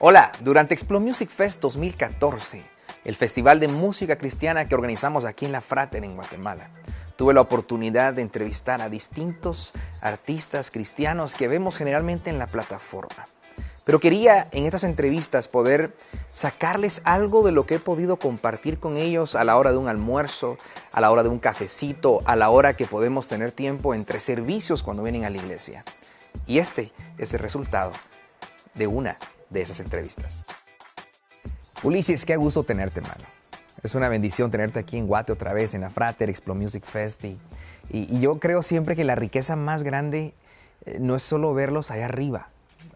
Hola, durante Explo Music Fest 2014, el festival de música cristiana que organizamos aquí en La Frater, en Guatemala, tuve la oportunidad de entrevistar a distintos artistas cristianos que vemos generalmente en la plataforma. Pero quería en estas entrevistas poder sacarles algo de lo que he podido compartir con ellos a la hora de un almuerzo, a la hora de un cafecito, a la hora que podemos tener tiempo entre servicios cuando vienen a la iglesia. Y este es el resultado de una de esas entrevistas. Ulises, qué gusto tenerte, mano. Es una bendición tenerte aquí en Guate otra vez, en la Frater, Explo Music Fest. Y yo creo siempre que la riqueza más grande no es solo verlos allá arriba.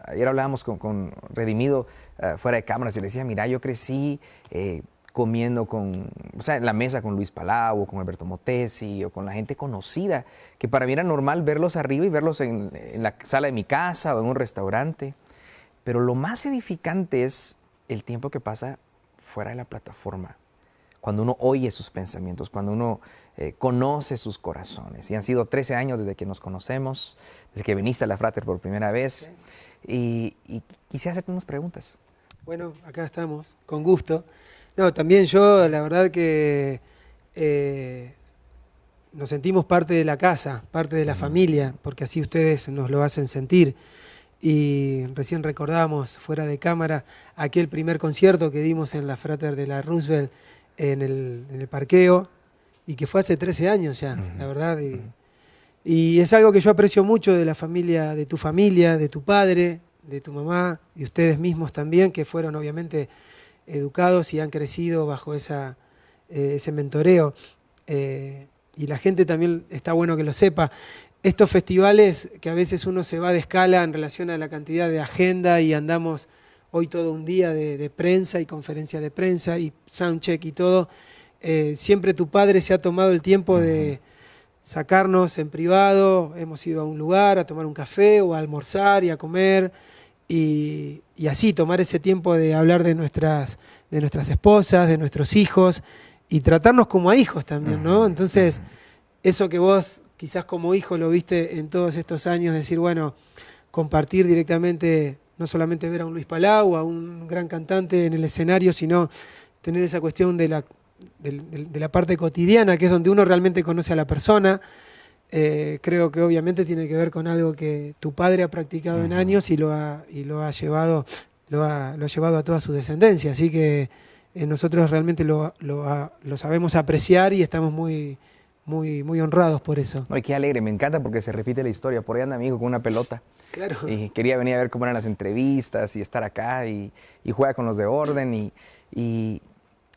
Ayer hablábamos con Redimido fuera de cámaras y le decía, mira, yo crecí comiendo en la mesa con Luis Palau, o con Alberto Motesi, o con la gente conocida, que para mí era normal verlos arriba y verlos en la sala de mi casa o en un restaurante. Pero lo más edificante es el tiempo que pasa fuera de la plataforma, cuando uno oye sus pensamientos, cuando uno conoce sus corazones. Y han sido 13 años desde que nos conocemos, desde que viniste a La Frater por primera vez. Y quisiera hacerte unas preguntas. Bueno, acá estamos, con gusto. No, también yo, la verdad que nos sentimos parte de la casa, parte de la familia, porque así ustedes nos lo hacen sentir. Y recién recordamos, fuera de cámara, aquel primer concierto que dimos en La Frater de la Roosevelt en el parqueo, y que fue hace 13 años ya, la verdad. Y es algo que yo aprecio mucho de la familia, de tu padre, de tu mamá, y ustedes mismos también, que fueron obviamente educados y han crecido bajo ese mentoreo. Y la gente también está bueno que lo sepa. Estos festivales que a veces uno se va de escala en relación a la cantidad de agenda y andamos hoy todo un día de prensa y conferencia de prensa y soundcheck y todo, siempre tu padre se ha tomado el tiempo de sacarnos en privado, hemos ido a un lugar a tomar un café o a almorzar y a comer y así tomar ese tiempo de hablar de nuestras esposas, de nuestros hijos y tratarnos como a hijos también, ¿no? Entonces, eso que vos quizás como hijo lo viste en todos estos años, decir, bueno, compartir directamente, no solamente ver a un Luis Palau, a un gran cantante en el escenario, sino tener esa cuestión de la parte cotidiana, que es donde uno realmente conoce a la persona. Creo que obviamente tiene que ver con algo que tu padre ha practicado en años y lo ha llevado a toda su descendencia. Así que nosotros realmente lo sabemos apreciar y estamos muy honrados por eso. No, y qué alegre, me encanta porque se repite la historia. Por ahí anda mi hijo con una pelota. Claro. Y quería venir a ver cómo eran las entrevistas y estar acá y juega con los de orden. Y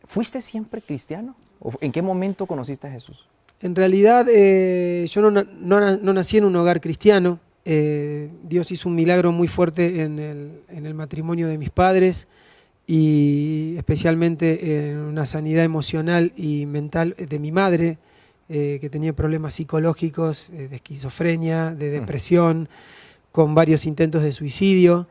¿fuiste siempre cristiano? ¿O en qué momento conociste a Jesús? En realidad yo no nací en un hogar cristiano. Dios hizo un milagro muy fuerte en el matrimonio de mis padres y especialmente en una sanidad emocional y mental de mi madre, que tenía problemas psicológicos, de esquizofrenia, de depresión, con varios intentos de suicidio.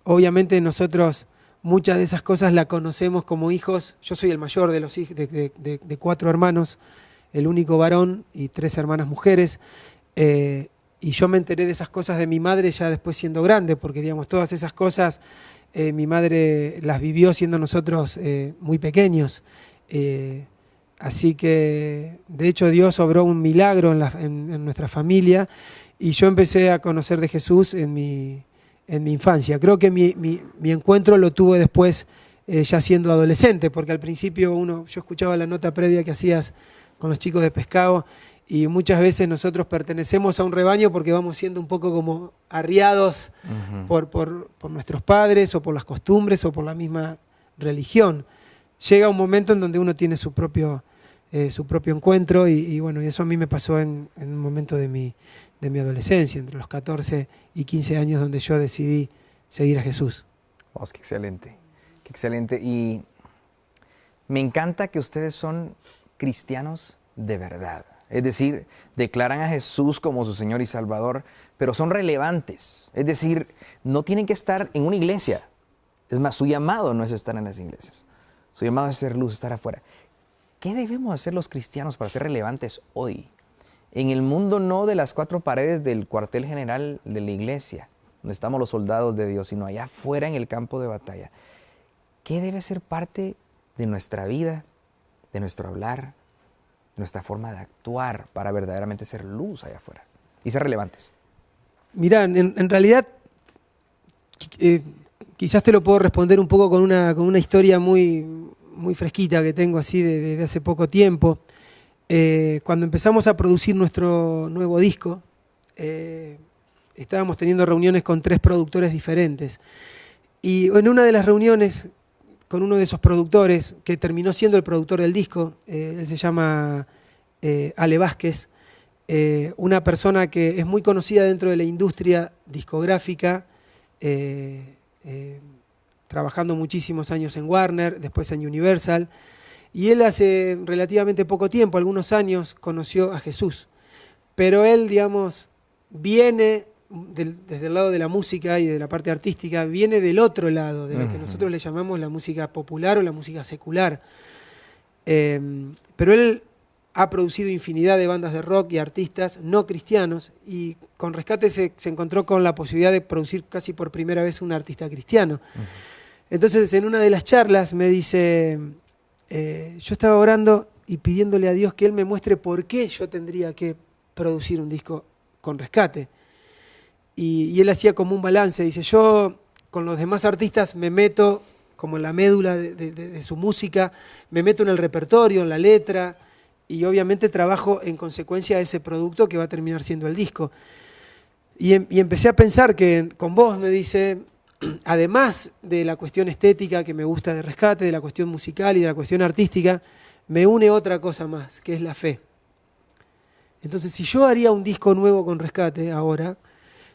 Obviamente nosotros muchas de esas cosas las conocemos como hijos. Yo soy el mayor de los de 4 hermanos, el único varón y 3 hermanas mujeres. Y yo me enteré de esas cosas de mi madre ya después siendo grande, porque digamos todas esas cosas mi madre las vivió siendo nosotros muy pequeños. Así que, de hecho, Dios obró un milagro en nuestra familia y yo empecé a conocer de Jesús en mi infancia. Creo que mi encuentro lo tuve después ya siendo adolescente, porque al principio yo escuchaba la nota previa que hacías con los chicos de Pescado y muchas veces nosotros pertenecemos a un rebaño porque vamos siendo un poco como arriados por nuestros padres o por las costumbres o por la misma religión. Llega un momento en donde uno tiene su propio encuentro y bueno, y eso a mí me pasó en un momento de mi adolescencia, entre los 14 y 15 años, donde yo decidí seguir a Jesús. Oh, qué excelente, qué excelente. Y me encanta que ustedes son cristianos de verdad. Es decir, declaran a Jesús como su Señor y Salvador, pero son relevantes. Es decir, no tienen que estar en una iglesia. Es más, su llamado no es estar en las iglesias. Su llamado es ser luz, estar afuera. ¿Qué debemos hacer los cristianos para ser relevantes hoy? En el mundo no de las 4 paredes del cuartel general de la iglesia, donde estamos los soldados de Dios, sino allá afuera en el campo de batalla. ¿Qué debe ser parte de nuestra vida, de nuestro hablar, de nuestra forma de actuar para verdaderamente ser luz allá afuera y ser relevantes? Mirá, en realidad quizás te lo puedo responder un poco con una historia muy, muy fresquita que tengo así de hace poco tiempo. Cuando empezamos a producir nuestro nuevo disco, estábamos teniendo reuniones con 3 productores diferentes. Y en una de las reuniones con uno de esos productores, que terminó siendo el productor del disco, él se llama Ale Vázquez, una persona que es muy conocida dentro de la industria discográfica, trabajando muchísimos años en Warner, después en Universal, y él hace relativamente poco tiempo, algunos años, conoció a Jesús. Pero él, digamos, viene desde el lado de la música y de la parte artística, viene del otro lado, de lo que nosotros le llamamos la música popular o la música secular. Pero él ha producido infinidad de bandas de rock y artistas no cristianos, y con Rescate se encontró con la posibilidad de producir casi por primera vez un artista cristiano. Entonces, en una de las charlas me dice, yo estaba orando y pidiéndole a Dios que Él me muestre por qué yo tendría que producir un disco con Rescate. Y él hacía como un balance, dice, yo con los demás artistas me meto como en la médula de su música, me meto en el repertorio, en la letra, y obviamente trabajo en consecuencia a ese producto que va a terminar siendo el disco. Y empecé a pensar que con vos, me dice, además de la cuestión estética que me gusta de Rescate, de la cuestión musical y de la cuestión artística, me une otra cosa más, que es la fe. Entonces, si yo haría un disco nuevo con Rescate ahora,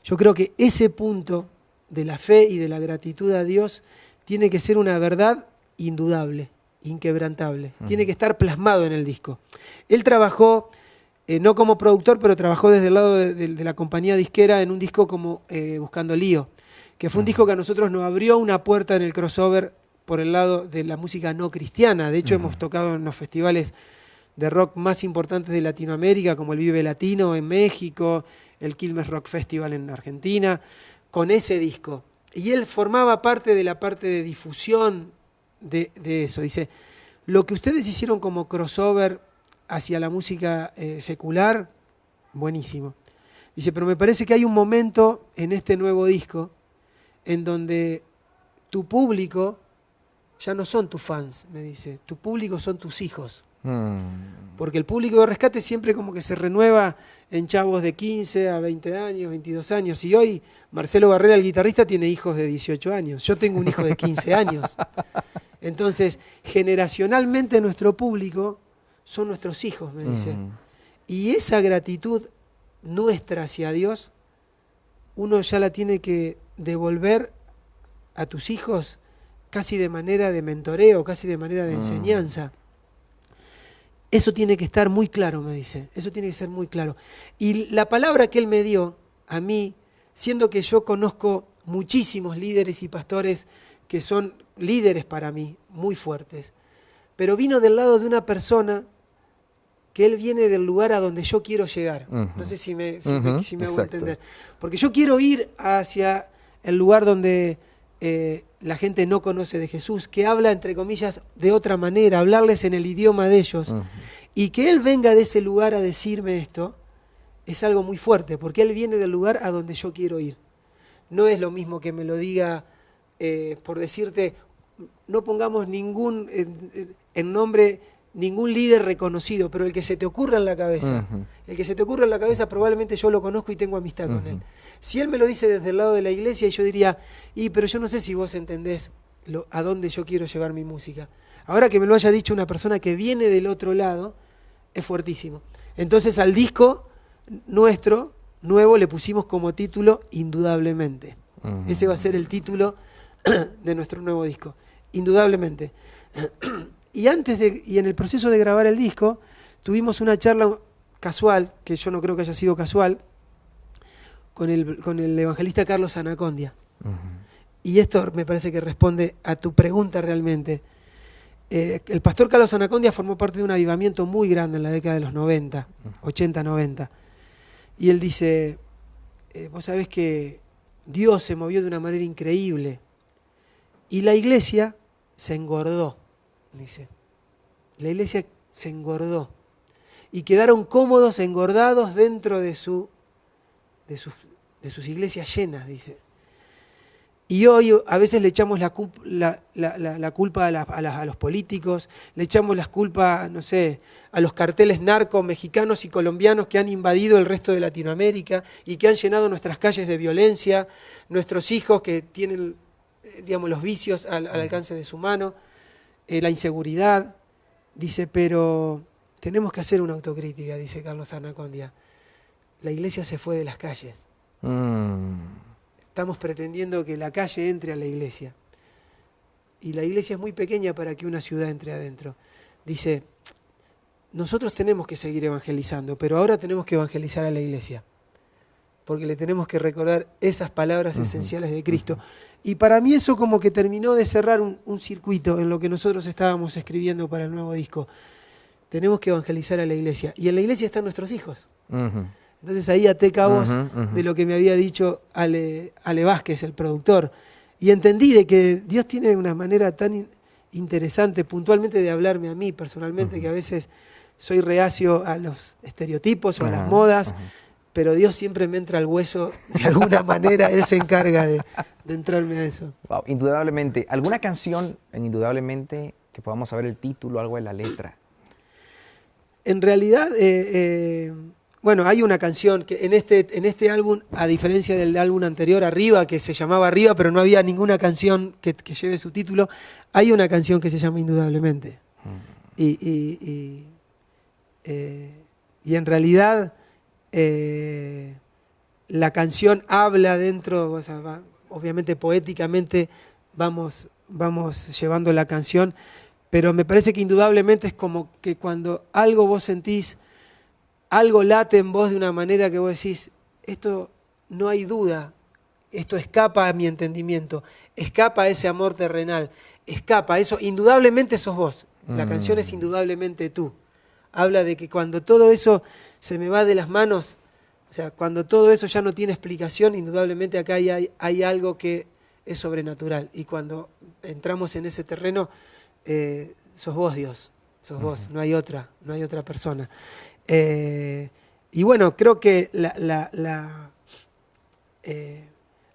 yo creo que ese punto de la fe y de la gratitud a Dios tiene que ser una verdad indudable, inquebrantable. Tiene que estar plasmado en el disco. Él trabajó, no como productor, pero trabajó desde el lado de la compañía disquera en un disco como Buscando Lío, que fue un disco que a nosotros nos abrió una puerta en el crossover por el lado de la música no cristiana. De hecho, hemos tocado en los festivales de rock más importantes de Latinoamérica, como el Vive Latino en México, el Quilmes Rock Festival en Argentina, con ese disco. Y él formaba parte de la parte de difusión de eso. Dice, lo que ustedes hicieron como crossover hacia la música secular, buenísimo. Dice, pero me parece que hay un momento en este nuevo disco en donde tu público ya no son tus fans, me dice, tu público son tus hijos. Porque el público de Rescate siempre como que se renueva en chavos de 15 a 20 años, 22 años. Y hoy Marcelo Barrera, el guitarrista, tiene hijos de 18 años. Yo tengo un hijo de 15 años. Entonces, generacionalmente nuestro público son nuestros hijos, me dice. Y esa gratitud nuestra hacia Dios, uno ya la tiene que devolver a tus hijos casi de manera de mentoreo, casi de manera de enseñanza. Eso tiene que estar muy claro, me dice. Eso tiene que ser muy claro. Y la palabra que él me dio a mí, siendo que yo conozco muchísimos líderes y pastores que son líderes para mí, muy fuertes, pero vino del lado de una persona que él viene del lugar a donde yo quiero llegar. No sé si me hago entender. Porque yo quiero ir hacia el lugar donde la gente no conoce de Jesús, que habla, entre comillas, de otra manera, hablarles en el idioma de ellos. Y que él venga de ese lugar a decirme esto, es algo muy fuerte, porque él viene del lugar a donde yo quiero ir. No es lo mismo que me lo diga, por decirte, no pongamos ningún en nombre, ningún líder reconocido, pero el que se te ocurra en la cabeza. El que se te ocurra en la cabeza probablemente yo lo conozco y tengo amistad con él. Si él me lo dice desde el lado de la iglesia, yo diría, pero yo no sé si vos entendés a dónde yo quiero llevar mi música. Ahora que me lo haya dicho una persona que viene del otro lado, es fuertísimo. Entonces al disco nuestro, nuevo, le pusimos como título Indudablemente. Ese va a ser el título de nuestro nuevo disco. Indudablemente. Y en el proceso de grabar el disco, tuvimos una charla casual, que yo no creo que haya sido casual, con el evangelista Carlos Anacondia. Y esto me parece que responde a tu pregunta realmente. El pastor Carlos Anacondia formó parte de un avivamiento muy grande en la década de los 90, 80, 90. Y él dice, vos sabés que Dios se movió de una manera increíble. Y la iglesia se engordó, dice. La iglesia se engordó. Y quedaron cómodos, engordados dentro de sus iglesias llenas, dice. Y hoy a veces le echamos la culpa a los políticos, le echamos la culpa, no sé, a los carteles narcos mexicanos y colombianos que han invadido el resto de Latinoamérica y que han llenado nuestras calles de violencia, nuestros hijos que tienen, digamos, los vicios al alcance de su mano, la inseguridad. Dice, pero tenemos que hacer una autocrítica, dice Carlos Anacondia. La iglesia se fue de las calles. Estamos pretendiendo que la calle entre a la iglesia. Y la iglesia es muy pequeña para que una ciudad entre adentro. Dice, nosotros tenemos que seguir evangelizando, pero ahora tenemos que evangelizar a la iglesia. Porque le tenemos que recordar esas palabras esenciales de Cristo. Y para mí eso como que terminó de cerrar un circuito en lo que nosotros estábamos escribiendo para el nuevo disco. Tenemos que evangelizar a la iglesia. Y en la iglesia están nuestros hijos. Entonces ahí até cabos de lo que me había dicho Ale Vázquez, el productor. Y entendí de que Dios tiene una manera tan interesante puntualmente de hablarme a mí personalmente, que a veces soy reacio a los estereotipos o a las modas, pero Dios siempre me entra al hueso de alguna manera. Él se encarga de entrarme a eso. Wow, indudablemente. ¿Alguna canción, indudablemente, que podamos saber el título, algo de la letra? En realidad... bueno, hay una canción que en este álbum, a diferencia del álbum anterior, Arriba, que se llamaba Arriba, pero no había ninguna canción que lleve su título, hay una canción que se llama Indudablemente. Y en realidad la canción habla dentro, o sea, obviamente poéticamente vamos llevando la canción, pero me parece que indudablemente es como que cuando algo vos sentís, algo late en vos de una manera que vos decís, esto no hay duda, esto escapa a mi entendimiento, escapa a ese amor terrenal, escapa, eso indudablemente sos vos. La canción es indudablemente tú. Habla de que cuando todo eso se me va de las manos, o sea, cuando todo eso ya no tiene explicación, indudablemente acá hay algo que es sobrenatural. Y cuando entramos en ese terreno, sos vos, Dios, sos vos, no hay otra persona. Y bueno, creo que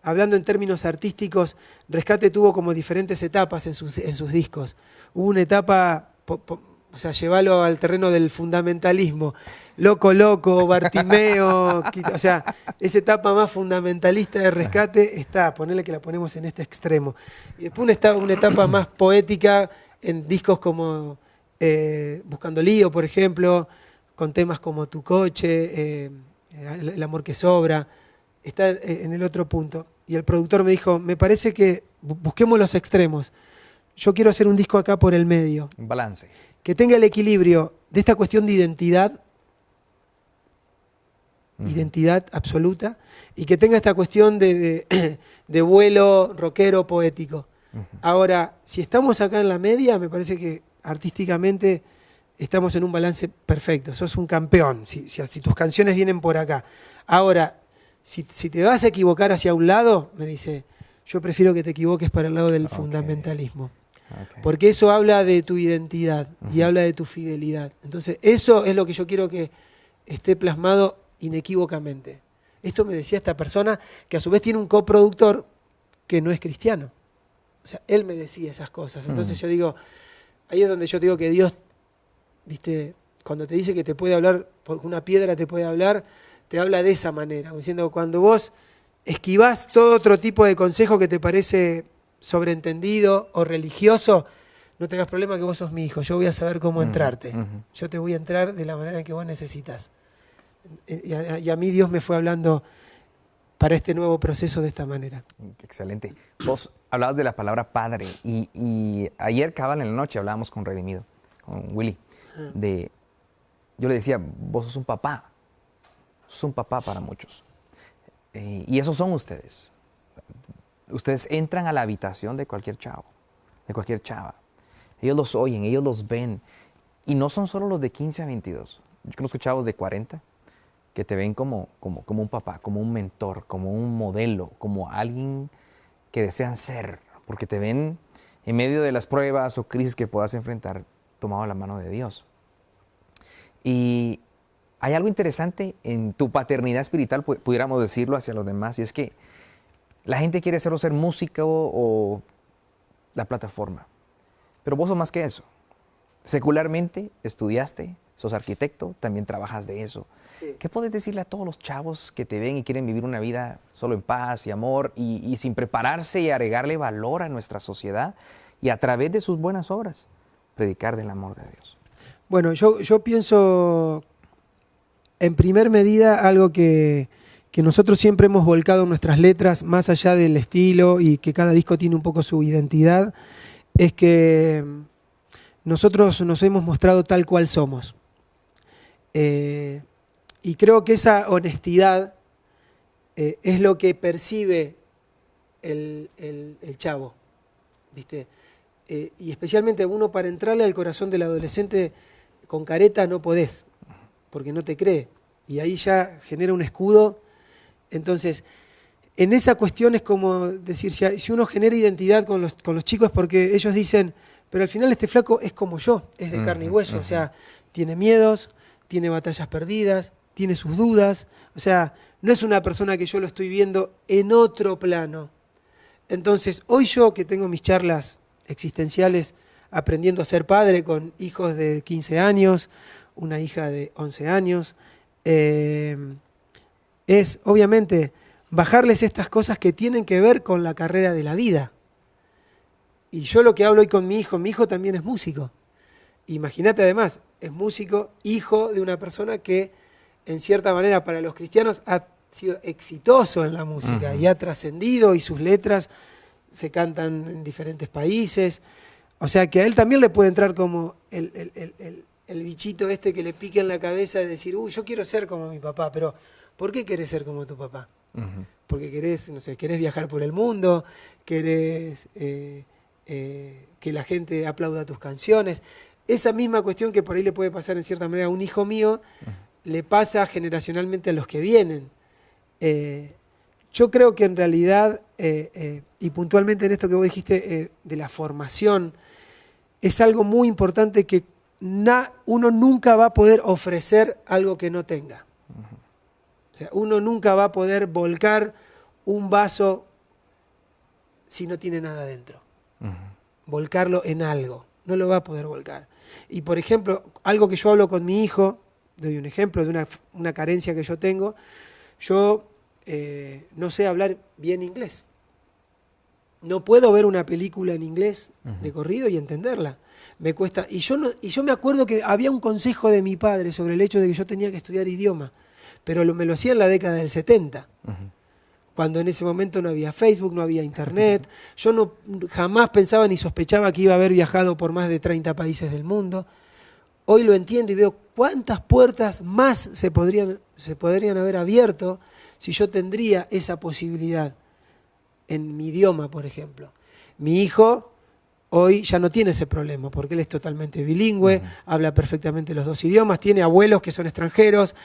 hablando en términos artísticos, Rescate tuvo como diferentes etapas en sus discos. Hubo una etapa, o sea, llevarlo al terreno del fundamentalismo, Loco, Bartimeo, o sea, esa etapa más fundamentalista de Rescate está, ponerle que la ponemos en este extremo. Y después una etapa más poética en discos como Buscando Lío, por ejemplo, con temas como Tu Coche, El Amor que Sobra, está en el otro punto. Y el productor me dijo, me parece que busquemos los extremos. Yo quiero hacer un disco acá por el medio. Un balance. Que tenga el equilibrio de esta cuestión de identidad, identidad absoluta, y que tenga esta cuestión de vuelo rockero poético. Ahora, si estamos acá en la media, me parece que artísticamente estamos en un balance perfecto, sos un campeón, si tus canciones vienen por acá. Ahora, si te vas a equivocar hacia un lado, me dice, yo prefiero que te equivoques para el lado del fundamentalismo. Porque eso habla de tu identidad y habla de tu fidelidad. Entonces, eso es lo que yo quiero que esté plasmado inequívocamente. Esto me decía esta persona, que a su vez tiene un coproductor que no es cristiano. O sea, él me decía esas cosas. Entonces yo digo, ahí es donde yo digo que Dios, viste, cuando te dice que te puede hablar, porque una piedra te puede hablar, te habla de esa manera, diciendo, cuando vos esquivás todo otro tipo de consejo que te parece sobreentendido o religioso, no tengas problema que vos sos mi hijo, yo voy a saber cómo entrarte. Yo te voy a entrar de la manera que vos necesitas. Y a mí Dios me fue hablando para este nuevo proceso de esta manera. Excelente. Vos hablabas de la palabra padre y ayer, cabal, en la noche, hablábamos con Redimido, con Willy, yo le decía, vos sos un papá para muchos. Y esos son ustedes. Ustedes entran a la habitación de cualquier chavo, de cualquier chava. Ellos los oyen, ellos los ven. Y no son solo los de 15 a 22. Yo conozco chavos de 40 que te ven como un papá, como un mentor, como un modelo, como alguien que desean ser, porque te ven en medio de las pruebas o crisis que puedas enfrentar, tomado la mano de Dios. Y hay algo interesante en tu paternidad espiritual, pudiéramos decirlo, hacia los demás, y es que la gente quiere solo ser músico o la plataforma, pero vos sos más que eso. Secularmente estudiaste, sos arquitecto, también trabajas de eso. Sí. ¿Qué puedes decirle a todos los chavos que te ven y quieren vivir una vida solo en paz y amor y sin prepararse y agregarle valor a nuestra sociedad y a través de sus buenas obras predicar del amor de Dios? Bueno, yo pienso en primer medida algo que nosotros siempre hemos volcado en nuestras letras, más allá del estilo y que cada disco tiene un poco su identidad, es que nosotros nos hemos mostrado tal cual somos. Y creo que esa honestidad es lo que percibe el chavo, ¿viste? Y especialmente uno, para entrarle al corazón del adolescente con careta no podés, porque no te cree. Y ahí ya genera un escudo. Entonces, en esa cuestión es como decir, si uno genera identidad con los chicos, porque ellos dicen, pero al final este flaco es como yo, es de carne y hueso, o sea, tiene miedos, tiene batallas perdidas, tiene sus dudas, o sea, no es una persona que yo lo estoy viendo en otro plano. Entonces, hoy yo que tengo mis charlas existenciales aprendiendo a ser padre con hijos de 15 años, una hija de 11 años, es obviamente bajarles estas cosas que tienen que ver con la carrera de la vida. Y yo lo que hablo hoy con mi hijo también es músico. Imagínate además, es músico, hijo de una persona que en cierta manera para los cristianos ha sido exitoso en la música y ha trascendido y sus letras se cantan en diferentes países. O sea que a él también le puede entrar como el bichito este que le pique en la cabeza de decir, yo quiero ser como mi papá, pero ¿por qué querés ser como tu papá? Porque querés, no sé, querés viajar por el mundo, querés que la gente aplauda tus canciones. Esa misma cuestión que por ahí le puede pasar en cierta manera a un hijo mío, le pasa generacionalmente a los que vienen. Yo creo que en realidad, y puntualmente en esto que vos dijiste de la formación, es algo muy importante que uno nunca va a poder ofrecer algo que no tenga. O sea, uno nunca va a poder volcar un vaso si no tiene nada dentro. Volcarlo en algo. No lo va a poder volcar. Y por ejemplo, algo que yo hablo con mi hijo, doy un ejemplo de una carencia que yo tengo, yo no sé hablar bien inglés. No puedo ver una película en inglés de corrido y entenderla. Me cuesta. Y yo me acuerdo que había un consejo de mi padre sobre el hecho de que yo tenía que estudiar idioma, pero me lo hacía en la década del 70. Cuando en ese momento no había Facebook, no había internet. Yo jamás pensaba ni sospechaba que iba a haber viajado por más de 30 países del mundo. Hoy lo entiendo y veo cuántas puertas más se podrían haber abierto si yo tendría esa posibilidad en mi idioma, por ejemplo. Mi hijo hoy ya no tiene ese problema porque él es totalmente bilingüe, habla perfectamente los dos idiomas, tiene abuelos que son extranjeros,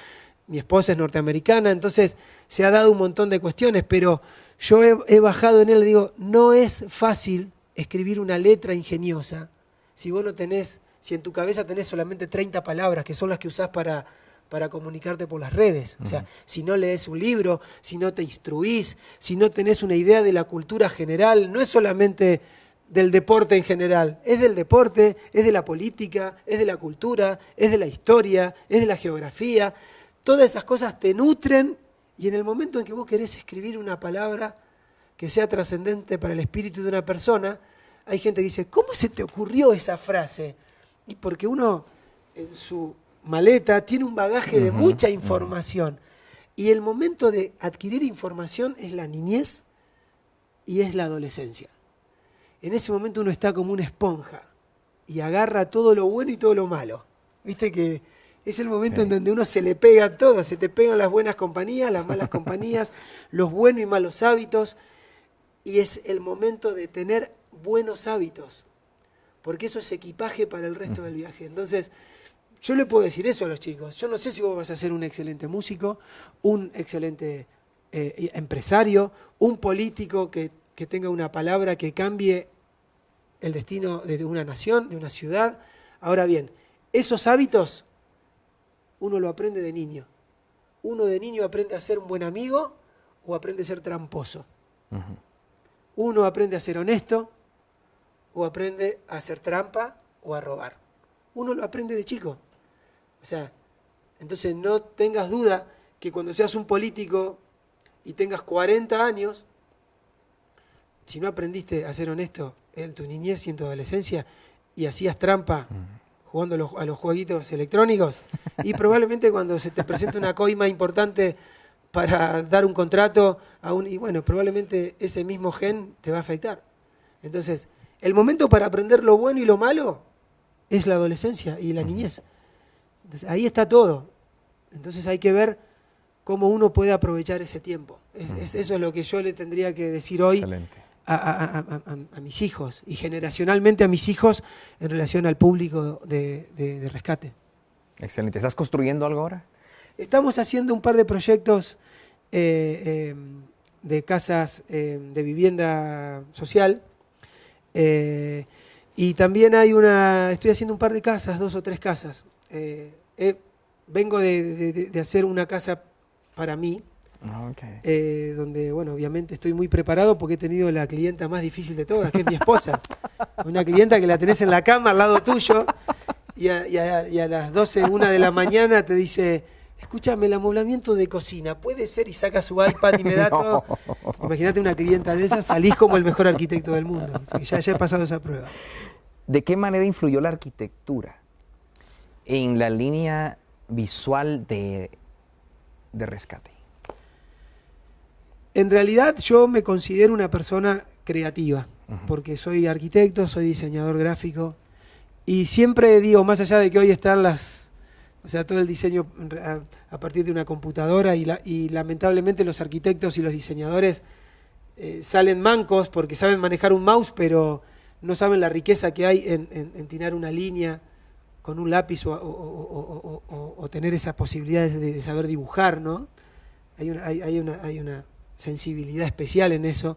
mi esposa es norteamericana, entonces se ha dado un montón de cuestiones, pero yo he bajado en él y digo, no es fácil escribir una letra ingeniosa si vos no tenés, si en tu cabeza tenés solamente 30 palabras que son las que usás para comunicarte por las redes. O sea, si no lees un libro, si no te instruís, si no tenés una idea de la cultura general, no es solamente del deporte en general, es del deporte, es de la política, es de la cultura, es de la historia, es de la geografía. Todas esas cosas te nutren y en el momento en que vos querés escribir una palabra que sea trascendente para el espíritu de una persona, hay gente que dice, ¿cómo se te ocurrió esa frase? Y porque uno en su maleta tiene un bagaje de mucha información. Y el momento de adquirir información es la niñez y es la adolescencia. En ese momento uno está como una esponja y agarra todo lo bueno y todo lo malo. Viste que es el momento en donde uno se le pega todo, se te pegan las buenas compañías, las malas compañías, los buenos y malos hábitos, y es el momento de tener buenos hábitos, porque eso es equipaje para el resto del viaje. Entonces, yo le puedo decir eso a los chicos. Yo no sé si vos vas a ser un excelente músico, un excelente empresario, un político que tenga una palabra que cambie el destino de una nación, de una ciudad. Ahora bien, esos hábitos uno lo aprende de niño. Uno de niño aprende a ser un buen amigo o aprende a ser tramposo. Uh-huh. Uno aprende a ser honesto o aprende a hacer trampa o a robar. Uno lo aprende de chico. O sea, entonces no tengas duda que cuando seas un político y tengas 40 años, si no aprendiste a ser honesto en tu niñez y en tu adolescencia y hacías trampa jugando a los jueguitos electrónicos, y probablemente cuando se te presente una coima importante para dar un contrato y bueno, probablemente ese mismo gen te va a afectar. Entonces, el momento para aprender lo bueno y lo malo es la adolescencia y la niñez. Entonces, ahí está todo. Entonces hay que ver cómo uno puede aprovechar ese tiempo. Eso es lo que yo le tendría que decir hoy a mis hijos y generacionalmente a mis hijos en relación al público de rescate. Excelente. ¿Estás construyendo algo ahora? Estamos haciendo un par de proyectos de casas de vivienda social y también estoy haciendo un par de casas, 2 o 3 casas. Vengo de hacer una casa para mí, donde, bueno, obviamente estoy muy preparado porque he tenido la clienta más difícil de todas, que es mi esposa. Una clienta que la tenés en la cama al lado tuyo y a las 12, 1 de la mañana te dice, escúchame, el amoblamiento de cocina, ¿puede ser? Y saca su iPad y me da todo. Imagínate una clienta de esas, salís como el mejor arquitecto del mundo. Así que ya he pasado esa prueba. ¿De qué manera influyó la arquitectura en la línea visual de rescate? En realidad yo me considero una persona creativa, porque soy arquitecto, soy diseñador gráfico, y siempre digo, más allá de que hoy están todo el diseño a partir de una computadora, y lamentablemente los arquitectos y los diseñadores salen mancos porque saben manejar un mouse, pero no saben la riqueza que hay en tirar una línea con un lápiz o tener esa posibilidad de saber dibujar, ¿no? Hay una sensibilidad especial en eso.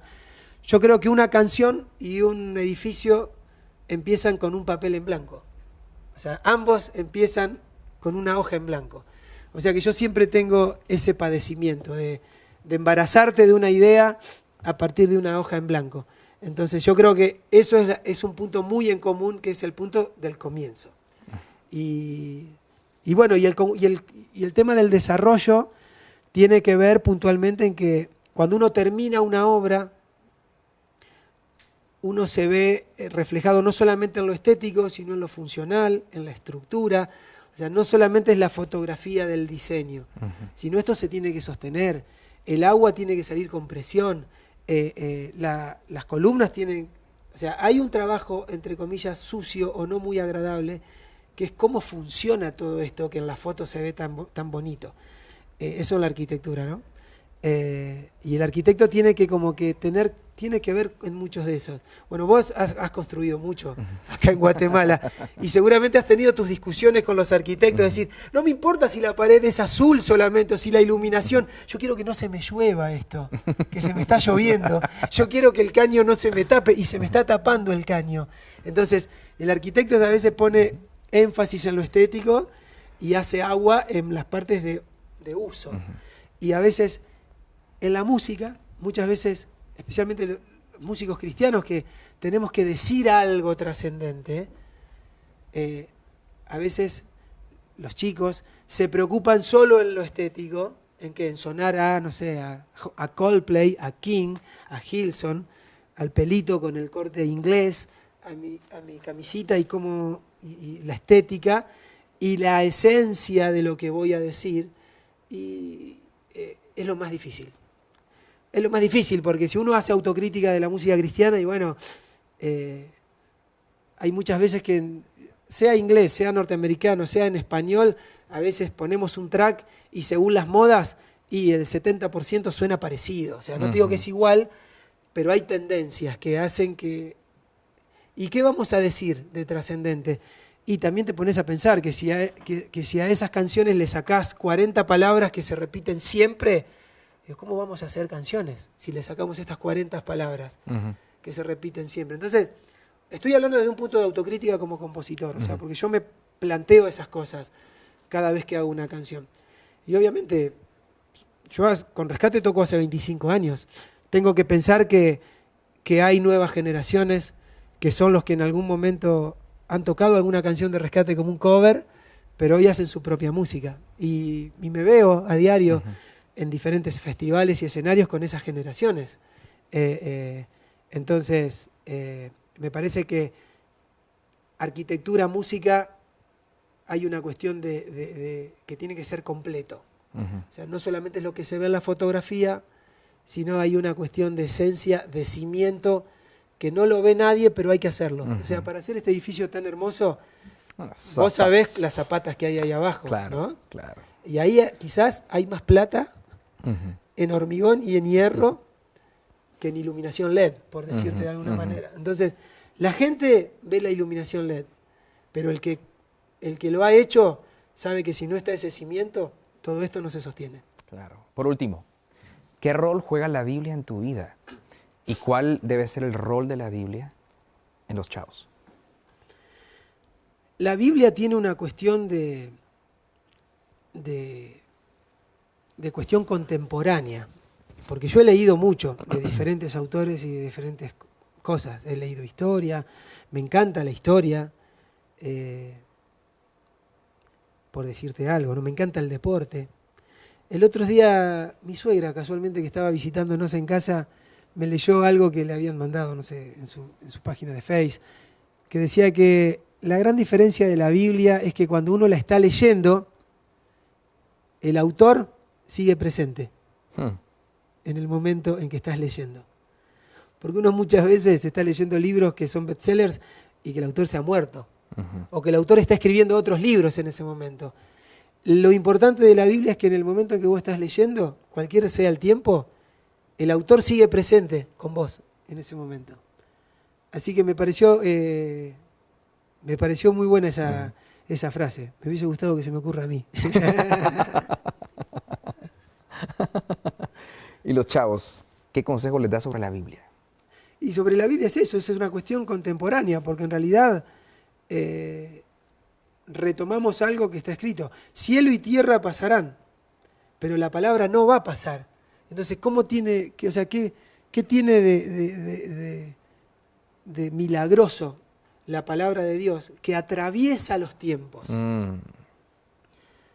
Yo creo que una canción y un edificio empiezan con un papel en blanco. O sea, ambos empiezan con una hoja en blanco. O sea que yo siempre tengo ese padecimiento de embarazarte de una idea a partir de una hoja en blanco. Entonces yo creo que eso es un punto muy en común, que es el punto del comienzo. Y bueno, y el tema del desarrollo tiene que ver puntualmente en que cuando uno termina una obra, uno se ve reflejado no solamente en lo estético, sino en lo funcional, en la estructura. O sea, no solamente es la fotografía del diseño, sino esto se tiene que sostener. El agua tiene que salir con presión. Las columnas tienen... O sea, hay un trabajo, entre comillas, sucio o no muy agradable, que es cómo funciona todo esto que en la foto se ve tan bonito. Eso es la arquitectura, ¿no? Y el arquitecto tiene que tiene que ver en muchos de esos. Bueno, vos has construido mucho acá en Guatemala y seguramente has tenido tus discusiones con los arquitectos, decir, no me importa si la pared es azul solamente o si la iluminación, yo quiero que no se me llueva esto, que se me está lloviendo, yo quiero que el caño no se me tape y se me está tapando el caño. Entonces, el arquitecto a veces pone énfasis en lo estético y hace agua en las partes de uso. Y a veces en la música, muchas veces, especialmente los músicos cristianos, que tenemos que decir algo trascendente, a veces los chicos se preocupan solo en lo estético, en sonar a Coldplay, a King, a Hillsong, al pelito con el corte inglés, a mi camisita y la estética y la esencia de lo que voy a decir, y es lo más difícil. Es lo más difícil porque si uno hace autocrítica de la música cristiana, y bueno, hay muchas veces que, sea inglés, sea norteamericano, sea en español, a veces ponemos un track y según las modas, y el 70% suena parecido. O sea, no te digo que es igual, pero hay tendencias que hacen que... ¿Y qué vamos a decir de trascendente? Y también te pones a pensar que si a esas canciones le sacás 40 palabras que se repiten siempre, ¿cómo vamos a hacer canciones si le sacamos estas 40 palabras que se repiten siempre? Entonces, estoy hablando desde un punto de autocrítica como compositor, o sea, porque yo me planteo esas cosas cada vez que hago una canción. Y obviamente, yo con Rescate toco hace 25 años. Tengo que pensar que hay nuevas generaciones que son los que en algún momento han tocado alguna canción de Rescate como un cover, pero hoy hacen su propia música. Y me veo a diario en diferentes festivales y escenarios con esas generaciones. Entonces, me parece que arquitectura, música, hay una cuestión que tiene que ser completo. O sea, no solamente es lo que se ve en la fotografía, sino hay una cuestión de esencia, de cimiento, que no lo ve nadie, pero hay que hacerlo. O sea, para hacer este edificio tan hermoso, vos sabés las zapatas que hay ahí abajo, claro, ¿no? Claro. Y ahí quizás hay más plata en hormigón y en hierro que en iluminación LED, por decirte de alguna manera. Entonces, la gente ve la iluminación LED, pero el que lo ha hecho sabe que si no está ese cimiento, todo esto no se sostiene. Claro. Por último, ¿qué rol juega la Biblia en tu vida? ¿Y cuál debe ser el rol de la Biblia en los chavos? La Biblia tiene una cuestión de cuestión contemporánea, porque yo he leído mucho de diferentes autores y de diferentes cosas. He leído historia, me encanta la historia, por decirte algo, ¿no? Me encanta el deporte. El otro día mi suegra, casualmente que estaba visitándonos en casa, me leyó algo que le habían mandado, no sé, en su página de Facebook, que decía que la gran diferencia de la Biblia es que cuando uno la está leyendo, el autor sigue presente en el momento en que estás leyendo. Porque uno muchas veces está leyendo libros que son bestsellers y que el autor se ha muerto. O que el autor está escribiendo otros libros en ese momento. Lo importante de la Biblia es que en el momento en que vos estás leyendo, cualquiera sea el tiempo, el autor sigue presente con vos en ese momento. Así que me pareció muy buena esa frase. Me hubiese gustado que se me ocurra a mí. Y los chavos, ¿qué consejos les das sobre la Biblia? Y sobre la Biblia es eso, es una cuestión contemporánea, porque en realidad retomamos algo que está escrito. Cielo y tierra pasarán, pero la palabra no va a pasar. Entonces, ¿qué tiene de milagroso la palabra de Dios? Que atraviesa los tiempos.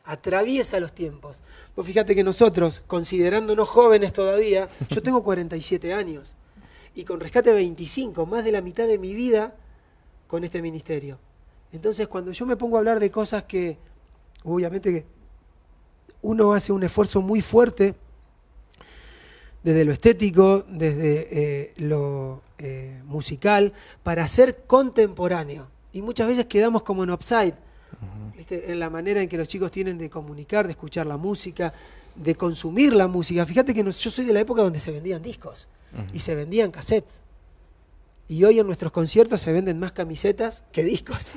Atraviesa los tiempos. Vos fíjate que nosotros, considerándonos jóvenes todavía, yo tengo 47 años y con Rescate 25, más de la mitad de mi vida con este ministerio. Entonces, cuando yo me pongo a hablar de cosas que, obviamente, que uno hace un esfuerzo muy fuerte desde lo estético, desde lo musical, para ser contemporáneo. Y muchas veces quedamos como en offside, ¿viste? En la manera en que los chicos tienen de comunicar, de escuchar la música, de consumir la música. Fíjate que yo soy de la época donde se vendían discos y se vendían cassettes. Y hoy en nuestros conciertos se venden más camisetas que discos.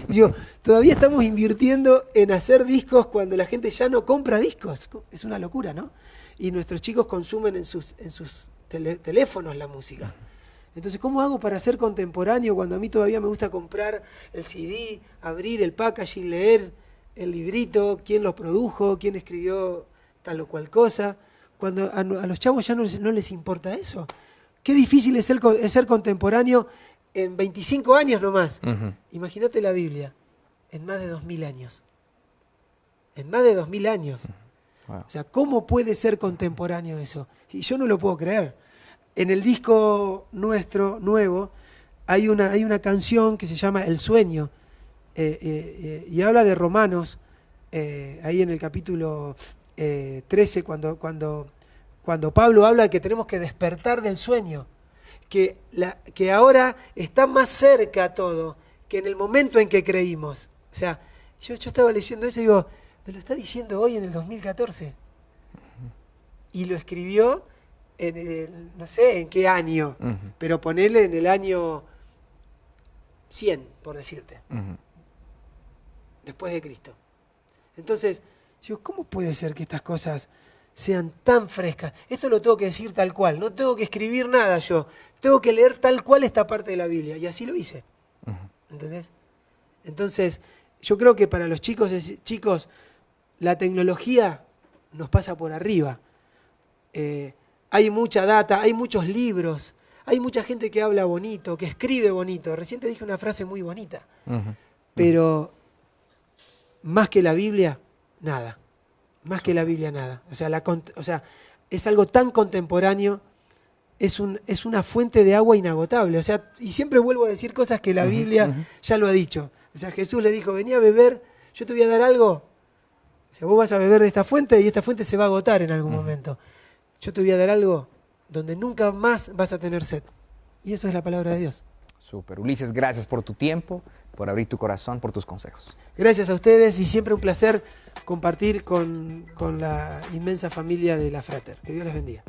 Digo, todavía estamos invirtiendo en hacer discos cuando la gente ya no compra discos. Es una locura, ¿no? Y nuestros chicos consumen en sus teléfonos la música. Entonces, ¿cómo hago para ser contemporáneo cuando a mí todavía me gusta comprar el CD, abrir el packaging, leer el librito, quién lo produjo, quién escribió tal o cual cosa? Cuando a los chavos ya no les importa eso. Qué difícil es ser contemporáneo en 25 años nomás. Imagínate la Biblia, en más de 2000 años. En más de 2000 años. Wow. O sea, ¿cómo puede ser contemporáneo eso? Y yo no lo puedo creer. En el disco nuestro, nuevo, hay una canción que se llama El Sueño, y habla de Romanos, ahí en el capítulo 13, cuando Pablo habla de que tenemos que despertar del sueño, que ahora está más cerca todo que en el momento en que creímos. O sea, yo estaba leyendo eso y digo, me lo está diciendo hoy en el 2014. Y lo escribió no sé en qué año, pero ponele en el año 100, por decirte. después de Cristo. Entonces, digo, ¿cómo puede ser que estas cosas sean tan frescas? Esto lo tengo que decir tal cual, no tengo que escribir nada yo, tengo que leer tal cual esta parte de la Biblia, y así lo hice. ¿Entendés? Entonces, yo creo que para los chicos, la tecnología nos pasa por arriba. Hay mucha data, hay muchos libros, hay mucha gente que habla bonito, que escribe bonito. Recién te dije una frase muy bonita, pero más que la Biblia, nada. Más que la Biblia, nada. O sea, es algo tan contemporáneo, es una fuente de agua inagotable. O sea, y siempre vuelvo a decir cosas que la Biblia ya lo ha dicho. O sea, Jesús le dijo, vení a beber, yo te voy a dar algo. O sea, vos vas a beber de esta fuente y esta fuente se va a agotar en algún momento. Yo te voy a dar algo donde nunca más vas a tener sed. Y eso es la palabra de Dios. Súper. Ulises, gracias por tu tiempo, por abrir tu corazón, por tus consejos. Gracias a ustedes y siempre un placer compartir con la inmensa familia de la Frater. Que Dios les bendiga.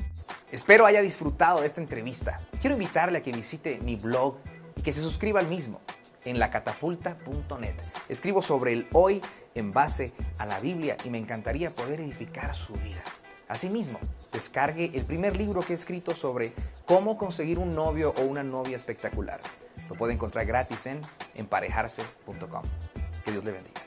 Espero haya disfrutado de esta entrevista. Quiero invitarle a que visite mi blog y que se suscriba al mismo en lacatapulta.net. Escribo sobre el hoy en base a la Biblia y me encantaría poder edificar su vida. Asimismo, descargue el primer libro que he escrito sobre cómo conseguir un novio o una novia espectacular. Lo puede encontrar gratis en emparejarse.com. Que Dios le bendiga.